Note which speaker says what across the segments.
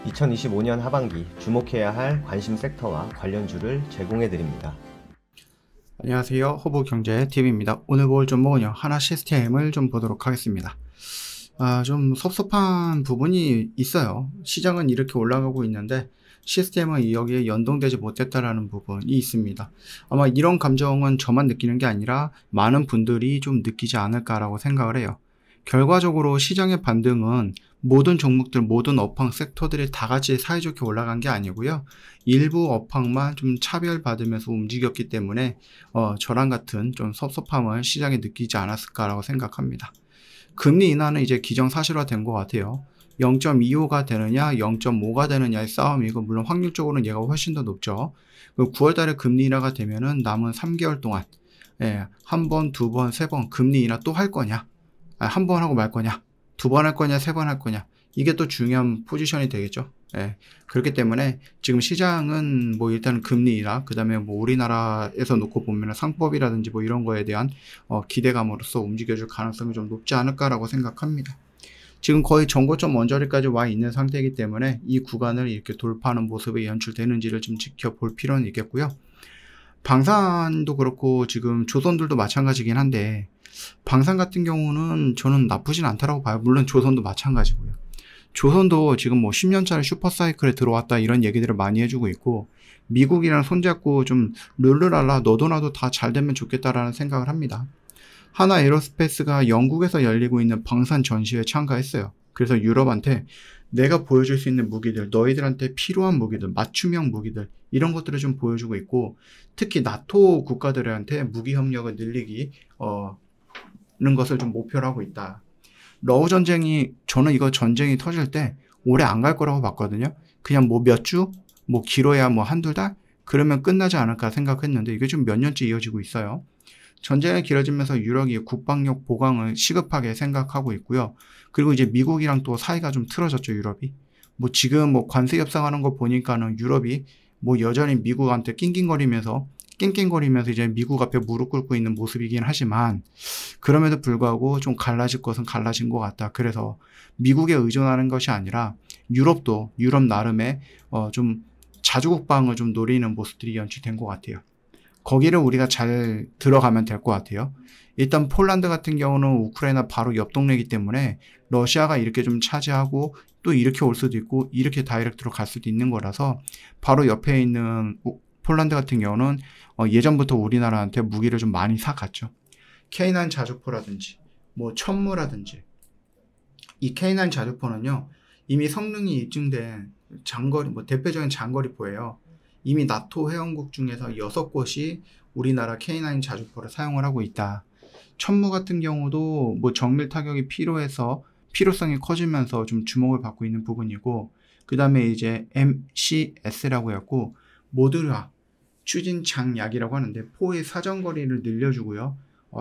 Speaker 1: 2025년 하반기 주목해야 할 관심 섹터와 관련주를 제공해 드립니다.
Speaker 2: 안녕하세요. 호보경제TV입니다. 오늘 볼 종목은요, 하나 시스템을 좀 보도록 하겠습니다. 좀 섭섭한 부분이 있어요. 시장은 이렇게 올라가고 있는데 시스템은 여기에 연동되지 못했다라는 부분이 있습니다. 아마 이런 감정은 저만 느끼는 게 아니라 많은 분들이 좀 느끼지 않을까라고 생각을 해요. 결과적으로 시장의 반등은 모든 종목들, 모든 업황 섹터들이 다 같이 사이좋게 올라간 게 아니고요. 일부 업황만 좀 차별받으면서 움직였기 때문에 저랑 같은 좀 섭섭함을 시장에 느끼지 않았을까라고 생각합니다. 금리 인하는 이제 기정사실화된 것 같아요. 0.25가 되느냐 0.5가 되느냐의 싸움이고, 물론 확률적으로는 얘가 훨씬 더 높죠. 9월 달에 금리 인하가 되면은 남은 3개월 동안 한 번, 두 번, 세 번 금리 인하 또 할 거냐, 한 번 하고 말 거냐, 두 번 할 거냐, 세 번 할 거냐, 이게 또 중요한 포지션이 되겠죠. 그렇기 때문에 지금 시장은 뭐 일단 금리 인하, 그 다음에 뭐 우리나라에서 놓고 보면 상법이라든지 뭐 이런 거에 대한 기대감으로써 움직여줄 가능성이 좀 높지 않을까라고 생각합니다. 지금 거의 전고점 언저리까지 와 있는 상태이기 때문에 이 구간을 이렇게 돌파하는 모습이 연출되는지를 좀 지켜볼 필요는 있겠고요. 방산도 그렇고 지금 조선들도 마찬가지긴 한데, 방산 같은 경우는 저는 나쁘진 않다라고 봐요. 물론 조선도 마찬가지고요. 조선도 지금 뭐 10년짜리 슈퍼사이클에 들어왔다 이런 얘기들을 많이 해주고 있고, 미국이랑 손잡고 좀 룰루랄라 너도 나도 다 잘 되면 좋겠다라는 생각을 합니다. 하나 에어로스페이스가 영국에서 열리고 있는 방산 전시회에 참가했어요. 그래서 유럽한테 내가 보여줄 수 있는 무기들, 너희들한테 필요한 무기들, 맞춤형 무기들, 이런 것들을 좀 보여주고 있고, 특히 나토 국가들한테 무기 협력을 늘리기 는 것을 좀 목표로 하고 있다. 러우 전쟁이, 저는 이거 전쟁이 터질 때 오래 안 갈 거라고 봤거든요. 그냥 뭐 몇 주, 뭐 길어야 뭐 한두 달, 그러면 끝나지 않을까 생각했는데 이게 좀 몇 년째 이어지고 있어요. 전쟁이 길어지면서 유럽이 국방력 보강을 시급하게 생각하고 있고요. 그리고 이제 미국이랑 또 사이가 좀 틀어졌죠, 유럽이. 뭐 지금 뭐 관세 협상하는 거 보니까는 유럽이 뭐 여전히 미국한테 낑낑거리면서 이제 미국 앞에 무릎 꿇고 있는 모습이긴 하지만, 그럼에도 불구하고 좀 갈라질 것은 갈라진 것 같다. 그래서 미국에 의존하는 것이 아니라 유럽도 유럽 나름의 좀 자주국방을 좀 노리는 모습들이 연출된 것 같아요. 거기를 우리가 잘 들어가면 될 것 같아요. 일단 폴란드 같은 경우는 우크라이나 바로 옆 동네이기 때문에 러시아가 이렇게 좀 차지하고 또 이렇게 올 수도 있고 이렇게 다이렉트로 갈 수도 있는 거라서, 바로 옆에 있는 폴란드 같은 경우는 예전부터 우리나라한테 무기를 좀 많이 사갔죠. K9 자주포라든지 뭐 천무라든지. 이 K9 자주포는요, 이미 성능이 입증된 장거리, 뭐 대표적인 장거리포예요. 이미 나토 회원국 중에서 6곳이 우리나라 K9 자주포를 사용을 하고 있다. 천무 같은 경우도 뭐 정밀 타격이 필요해서 필요성이 커지면서 좀 주목을 받고 있는 부분이고, 그 다음에 이제 MCS라고 해갖고 모듈화 추진 장약이라고 하는데, 포의 사정거리를 늘려주고요.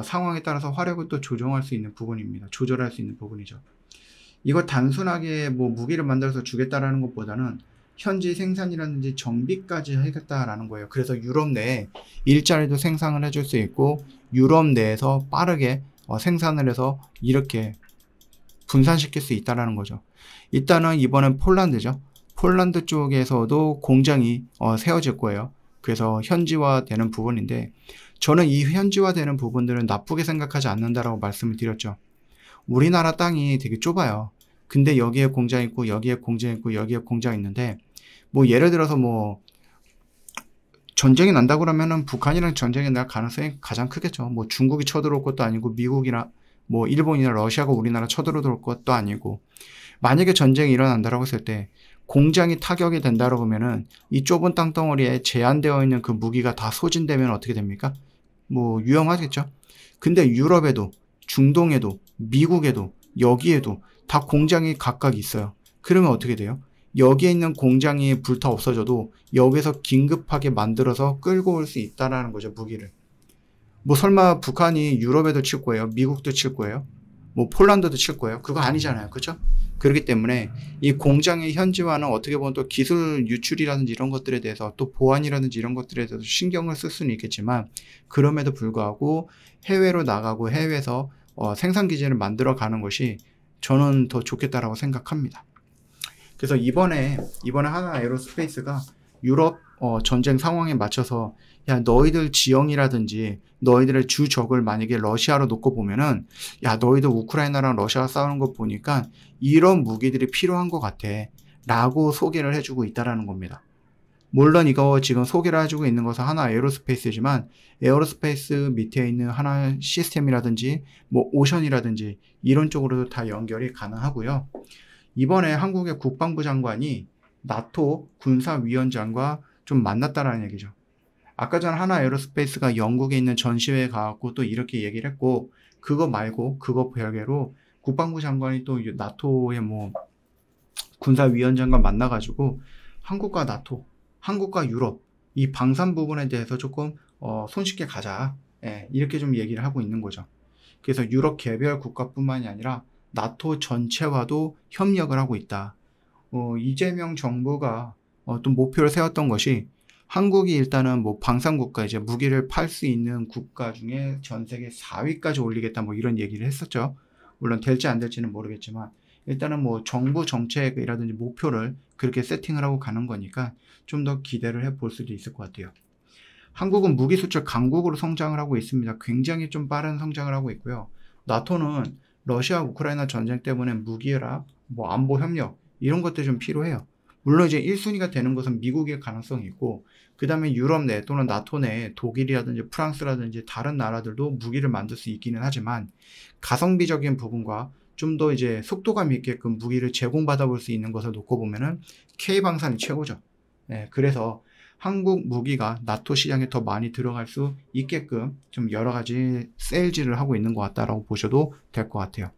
Speaker 2: 상황에 따라서 화력을 또 조정할 수 있는 부분입니다. 조절할 수 있는 부분이죠. 이거 단순하게 뭐 무기를 만들어서 주겠다라는 것보다는 현지 생산이라든지 정비까지 하겠다라는 거예요. 그래서 유럽 내에 일자리도 생산을 해줄 수 있고, 유럽 내에서 빠르게 생산을 해서 이렇게 분산시킬 수 있다라는 거죠. 일단은 이번엔 폴란드죠. 폴란드 쪽에서도 공장이 세워질 거예요. 그래서 현지화되는 부분인데, 저는 이 현지화되는 부분들은 나쁘게 생각하지 않는다라고 말씀을 드렸죠. 우리나라 땅이 되게 좁아요. 근데 여기에 공장 있고 여기에 공장 있고 여기에 공장 있는데, 뭐 예를 들어서 뭐 전쟁이 난다고 그러면은 북한이랑 전쟁이 날 가능성이 가장 크겠죠. 뭐 중국이 쳐들어올 것도 아니고, 미국이나 뭐 일본이나 러시아가 우리나라 쳐들어올 것도 아니고, 만약에 전쟁이 일어난다라고 했을 때 공장이 타격이 된다라고 하면은 이 좁은 땅덩어리에 제한되어 있는 그 무기가 다 소진되면 어떻게 됩니까? 뭐 위험하겠죠. 근데 유럽에도, 중동에도, 미국에도, 여기에도 다 공장이 각각 있어요. 그러면 어떻게 돼요? 여기에 있는 공장이 불타 없어져도 여기서 긴급하게 만들어서 끌고 올 수 있다라는 거죠, 무기를. 뭐 설마 북한이 유럽에도 칠 거예요? 미국도 칠 거예요? 뭐 폴란드도 칠 거예요? 그거 아니잖아요. 그렇죠? 그렇기 때문에 이 공장의 현지화는 어떻게 보면 또 기술 유출이라든지 이런 것들에 대해서, 또 보안이라든지 이런 것들에 대해서 신경을 쓸 수는 있겠지만, 그럼에도 불구하고 해외로 나가고 해외에서 생산 기지를 만들어 가는 것이 저는 더 좋겠다라고 생각합니다. 그래서 이번에 하나 에어로스페이스가 유럽 전쟁 상황에 맞춰서 야 너희들 지형이라든지 너희들의 주 적을 만약에 러시아로 놓고 보면은 야 너희들 우크라이나랑 러시아가 싸우는 거 보니까 이런 무기들이 필요한 것 같아 라고 소개를 해주고 있다라는 겁니다. 물론 이거 지금 소개를 해주고 있는 것은 하나 에어로스페이스지만 에어로스페이스 밑에 있는 하나 시스템이라든지 뭐 오션이라든지 이런 쪽으로도 다 연결이 가능하고요. 이번에 한국의 국방부 장관이 나토 군사위원장과 좀 만났다라는 얘기죠. 아까 전 하나 에어로스페이스가 영국에 있는 전시회에 가갖고 또 이렇게 얘기를 했고, 그거 말고 그거 별개로 국방부 장관이 또 나토의 뭐 군사위원장과 만나가지고 한국과 나토, 한국과 유럽 이 방산 부분에 대해서 조금 손쉽게 가자, 이렇게 좀 얘기를 하고 있는 거죠. 그래서 유럽 개별 국가뿐만이 아니라 나토 전체와도 협력을 하고 있다. 이재명 정부가 또 목표를 세웠던 것이 한국이 일단은 뭐 방산국가 이제 무기를 팔 수 있는 국가 중에 전 세계 4위까지 올리겠다 뭐 이런 얘기를 했었죠. 물론 될지 안 될지는 모르겠지만 일단은 뭐 정부 정책이라든지 목표를 그렇게 세팅을 하고 가는 거니까 좀 더 기대를 해볼 수도 있을 것 같아요. 한국은 무기 수출 강국으로 성장을 하고 있습니다. 굉장히 좀 빠른 성장을 하고 있고요. 나토는 러시아 우크라이나 전쟁 때문에 무기라 뭐 안보 협력 이런 것들이 좀 필요해요. 물론 이제 1순위가 되는 것은 미국일 가능성이 있고, 그 다음에 유럽 내 또는 나토 내 독일이라든지 프랑스라든지 다른 나라들도 무기를 만들 수 있기는 하지만 가성비적인 부분과 좀 더 이제 속도감 있게끔 무기를 제공받아 볼 수 있는 것을 놓고 보면은 K방산이 최고죠. 그래서 한국 무기가 나토 시장에 더 많이 들어갈 수 있게끔 좀 여러 가지 세일즈를 하고 있는 것 같다라고 보셔도 될 것 같아요.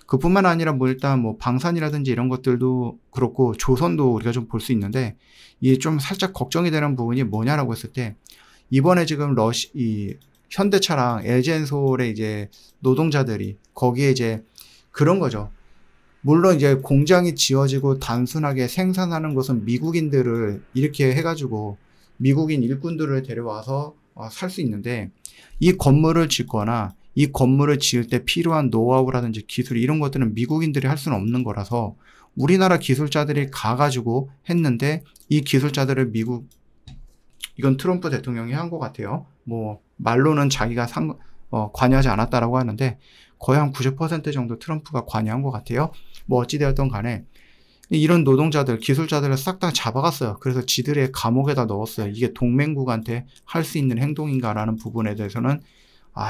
Speaker 2: 그뿐만 아니라 뭐 일단 뭐 방산이라든지 이런 것들도 그렇고 조선도 우리가 좀 볼 수 있는데, 이게 좀 살짝 걱정이 되는 부분이 뭐냐라고 했을 때, 이번에 지금 이 현대차랑 LG엔솔의 이제 노동자들이 거기에 이제 그런 거죠. 물론 이제 공장이 지어지고 단순하게 생산하는 것은 미국인들을 이렇게 해가지고 미국인 일꾼들을 데려와서 살 수 있는데, 이 건물을 짓거나 이 건물을 지을 때 필요한 노하우라든지 기술 이런 것들은 미국인들이 할 수는 없는 거라서 우리나라 기술자들이 가가지고 했는데, 이 기술자들을 이건 트럼프 대통령이 한 것 같아요. 뭐 말로는 자기가 관여하지 않았다라고 하는데 거의 한 90% 정도 트럼프가 관여한 것 같아요. 뭐 어찌되었던 간에 이런 노동자들, 기술자들을 싹 다 잡아갔어요. 그래서 지들의 감옥에다 넣었어요. 이게 동맹국한테 할 수 있는 행동인가라는 부분에 대해서는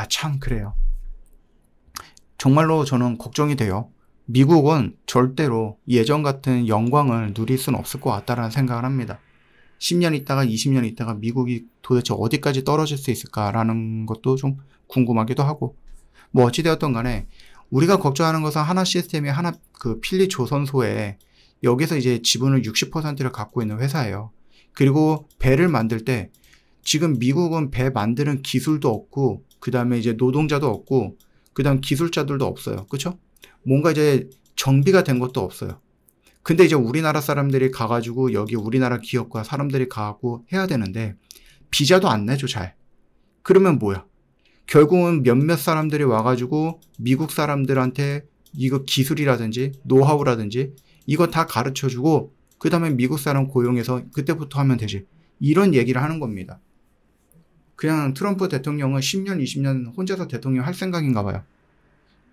Speaker 2: 참 그래요. 정말로 저는 걱정이 돼요. 미국은 절대로 예전 같은 영광을 누릴 수는 없을 것 같다라는 생각을 합니다. 10년 있다가 20년 있다가 미국이 도대체 어디까지 떨어질 수 있을까라는 것도 좀 궁금하기도 하고, 뭐 어찌되었던 간에 우리가 걱정하는 것은 하나 시스템이 하나 그 필리 조선소에 여기서 이제 지분을 60%를 갖고 있는 회사예요. 그리고 배를 만들 때 지금 미국은 배 만드는 기술도 없고, 그 다음에 이제 노동자도 없고, 그 다음 기술자들도 없어요. 그쵸? 뭔가 이제 정비가 된 것도 없어요. 근데 이제 우리나라 사람들이 가가지고 여기 우리나라 기업과 사람들이 가고 해야 되는데 비자도 안 내줘 잘. 그러면 뭐야? 결국은 몇몇 사람들이 와가지고 미국 사람들한테 이거 기술이라든지 노하우라든지 이거 다 가르쳐주고 그 다음에 미국 사람 고용해서 그때부터 하면 되지. 이런 얘기를 하는 겁니다. 그냥 트럼프 대통령은 10년, 20년 혼자서 대통령 할 생각인가 봐요.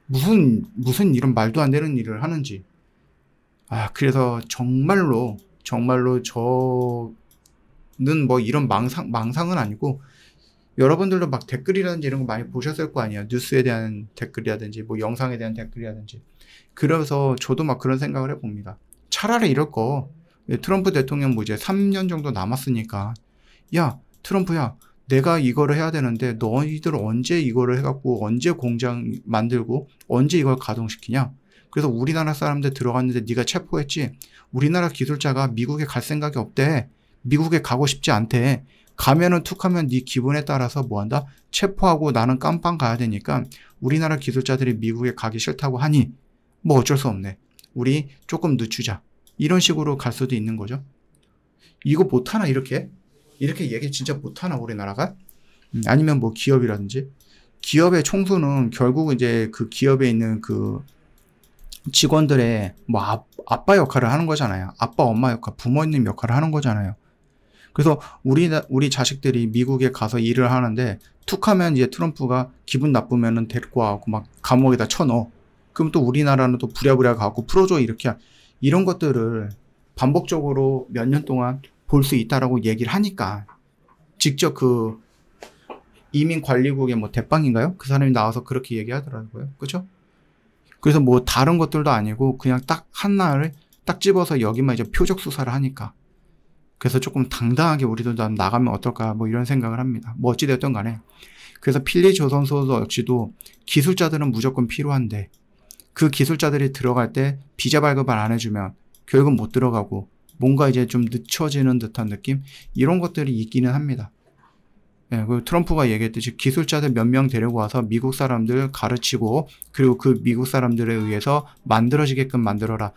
Speaker 2: 무슨 이런 말도 안 되는 일을 하는지. 그래서 정말로 저는 뭐 이런 망상은 아니고, 여러분들도 막 댓글이라든지 이런 거 많이 보셨을 거 아니에요. 뉴스에 대한 댓글이라든지 뭐 영상에 대한 댓글이라든지. 그래서 저도 막 그런 생각을 해봅니다. 차라리 이럴 거 트럼프 대통령 뭐 이제 3년 정도 남았으니까, 야 트럼프야, 내가 이거를 해야 되는데 너희들 언제 이거를 해갖고 언제 공장 만들고 언제 이걸 가동시키냐. 그래서 우리나라 사람들 들어갔는데 네가 체포했지. 우리나라 기술자가 미국에 갈 생각이 없대. 미국에 가고 싶지 않대. 가면은 툭하면 네 기분에 따라서 뭐한다? 체포하고 나는 깜빵 가야 되니까 우리나라 기술자들이 미국에 가기 싫다고 하니 뭐 어쩔 수 없네. 우리 조금 늦추자. 이런 식으로 갈 수도 있는 거죠. 이거 못하나 이렇게 얘기 진짜 못하나 우리나라가? 아니면 뭐 기업이라든지. 기업의 총수는 결국 이제 그 기업에 있는 그 직원들의 뭐 아빠 역할을 하는 거잖아요. 아빠, 엄마 역할, 부모님 역할을 하는 거잖아요. 그래서 우리 자식들이 미국에 가서 일을 하는데 툭 하면 이제 트럼프가 기분 나쁘면은 데리고 와갖고 막 감옥에다 쳐넣어. 그럼 또 우리나라는 또 부랴부랴 가고 풀어줘 이렇게 이런 것들을 반복적으로 몇 년 동안 볼 수 있다라고 얘기를 하니까 직접 그 이민관리국의 뭐 대빵인가요? 그 사람이 나와서 그렇게 얘기하더라고요. 그죠? 그래서 뭐 다른 것들도 아니고 그냥 딱 하나를 딱 집어서 여기만 이제 표적 수사를 하니까 그래서 조금 당당하게 우리도 나가면 어떨까 뭐 이런 생각을 합니다. 뭐 어찌됐든 간에 그래서 필리 조선소도 역시도 기술자들은 무조건 필요한데 그 기술자들이 들어갈 때 비자 발급을 안 해주면 결국 못 들어가고 뭔가 이제 좀 늦춰지는 듯한 느낌 이런 것들이 있기는 합니다. 예, 그 트럼프가 얘기했듯이 기술자들 몇 명 데리고 와서 미국 사람들 가르치고 그리고 그 미국 사람들에 의해서 만들어지게끔 만들어라.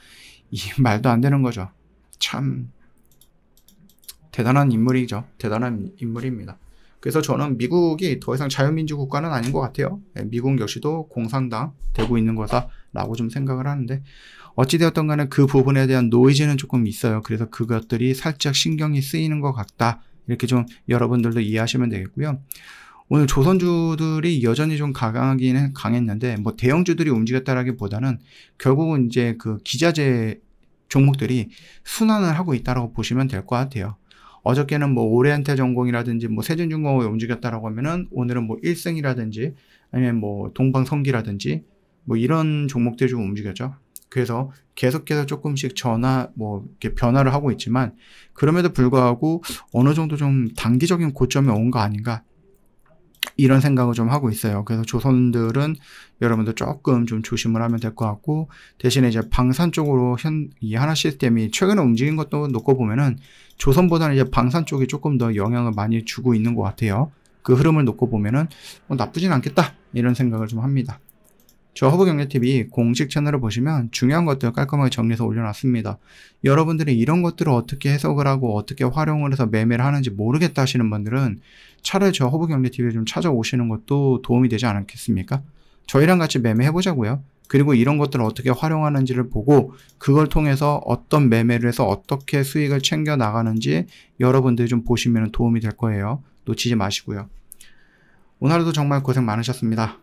Speaker 2: 이 말도 안 되는 거죠. 참 대단한 인물이죠. 대단한 인물입니다. 그래서 저는 미국이 더 이상 자유민주 국가는 아닌 것 같아요. 예, 미국 역시도 공산당 되고 있는 거다라고 좀 생각을 하는데 어찌되었던 간에 그 부분에 대한 노이즈는 조금 있어요. 그래서 그것들이 살짝 신경이 쓰이는 것 같다. 이렇게 좀 여러분들도 이해하시면 되겠고요. 오늘 조선주들이 여전히 좀 강했는데 뭐 대형주들이 움직였다라기보다는 결국은 이제 그 기자재 종목들이 순환을 하고 있다라고 보시면 될 것 같아요. 어저께는 뭐 오리엔탈 전공이라든지 뭐 세준중공업이 움직였다라고 하면은 오늘은 뭐 일승이라든지 아니면 뭐 동방성기라든지 뭐 이런 종목들이 좀 움직였죠. 그래서 계속해서 조금씩 이렇게 변화를 하고 있지만 그럼에도 불구하고 어느 정도 좀 단기적인 고점에 온 거 아닌가 이런 생각을 좀 하고 있어요. 그래서 조선들은 여러분들 조금 좀 조심을 하면 될 것 같고 대신에 이제 방산 쪽으로 이 하나 시스템이 최근에 움직인 것도 놓고 보면은 조선보다는 이제 방산 쪽이 조금 더 영향을 많이 주고 있는 것 같아요. 그 흐름을 놓고 보면은 뭐 나쁘진 않겠다 이런 생각을 좀 합니다. 저 허브경제TV 공식 채널을 보시면 중요한 것들 깔끔하게 정리해서 올려놨습니다. 여러분들이 이런 것들을 어떻게 해석을 하고 어떻게 활용을 해서 매매를 하는지 모르겠다 하시는 분들은 차라리 저 허브경제TV에 좀 찾아오시는 것도 도움이 되지 않겠습니까? 저희랑 같이 매매해보자고요. 그리고 이런 것들을 어떻게 활용하는지를 보고 그걸 통해서 어떤 매매를 해서 어떻게 수익을 챙겨 나가는지 여러분들이 좀 보시면 도움이 될 거예요. 놓치지 마시고요. 오늘도 정말 고생 많으셨습니다.